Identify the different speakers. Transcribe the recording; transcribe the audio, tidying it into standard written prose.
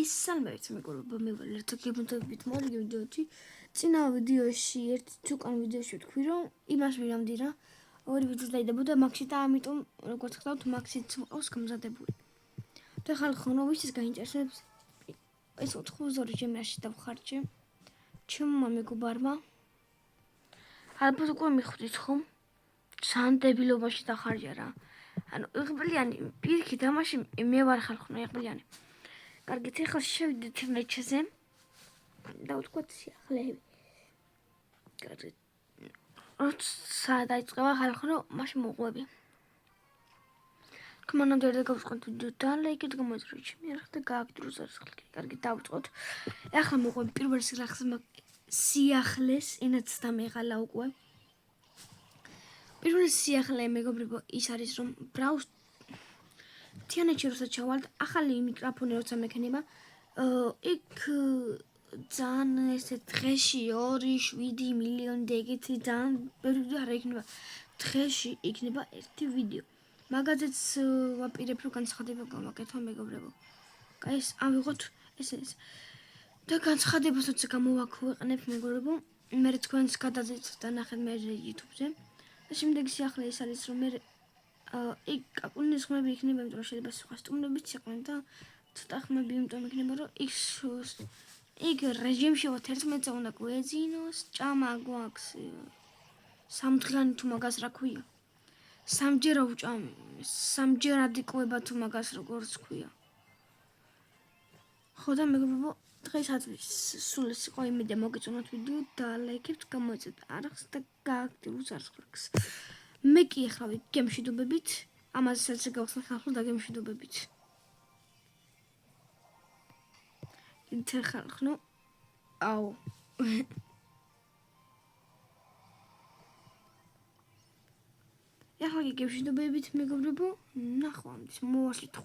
Speaker 1: მოგესალმებით მეგობრებო, მე ვარ ერთ გემოდებით მოვიდი ვიდეოთი. წინა ვიდეოში ერთ უკან ვიდეოში ვთქვი, რომ იმას ვირამდი რა, ორი ვიდეო დაიდებოდა მაქსი და ამიტომ როგორც ხდავთ მაქსიც მყავს გამზადებული. და ხალხო ვისაც გაინტერესებს ეს 4 ჯემრაში დავხარჯე. ჩემმა მეგობარმა ალბათ უკვე მიხვდით ხომ? სანდებილობაში დახარჯა რა. ანუ იღბლიანი პირიქით ამაში მე ვარ ხალხო, იღბლიანი. კარგით, ახლა შევიდეთ მეჩზე და ვთქვათ სიახლეები. კარგით. როცა დაიწყება ხალხო, მაშინ მოყვები. კომანდერ და გავწყოთ ვიდეო და ლაიქით გამოიწერეთ ჩემი არხი და გააკეთოთ ზარხლი. კარგით, დავიწყოთ. ახლა მოყვები პირველ სიახლეს, ენაც დამეღალა უკვე. პირველ სიახლე მეგობრებო ის არის რომ ბრაუს თიანეთში როცა ჩავალთ, ახალი მიკროფონი როცა მექნება, იქ ძალიან ესე დღეში 2-7 მილიონი და ეგეთი ძალიან ბევრი არ იქნება. დღეში იქნება ერთი ვიდეო. მაგაზეც ვაპირებ რომ განცხადება გამაკეთო მეგობრებო. კაი, ეს ავიღოთ ეს. და განცხადებას როცა გამოვაქვეყნებ მეგობრებო, მე თქვენს გადაძეცთ და ნახეთ მე YouTube-ზე. და შემდეგი სიახლე ის არის რომ მე იქ კაკულინის ხმები იქნება, იმიტომ რომ შეიძლება სხვა სტუმრებიც იყვნენ და ცოტა ხმები იმიტომ იქნება რომ იქ რეჟიმში 11-ზე უნდა გვეძინოს, ჭამა გვაქვს 3 დღიანი თუ მაგას რა ქვია. 3ჯერ ვჭამ, 3ჯერ ადიკვება თუ მაგას როგორც ქვია. ხო და მეგობრებო, დღესაც სულ ეს იყო, იმედი მოგეწონათ ვიდეო და ლაიქებთ, გამოეწეთ არხს და გააქტიუროთ ზარხლს. მე კი ახლა ვიქ გემშვიდობებით, ამასაც გავხსნა ხალხო და გემშვიდობებით. ინტერ ხალხო, აუ. ახლა კი გემშვიდობებით მეგობრებო, ნახვამდის მოვაშლით.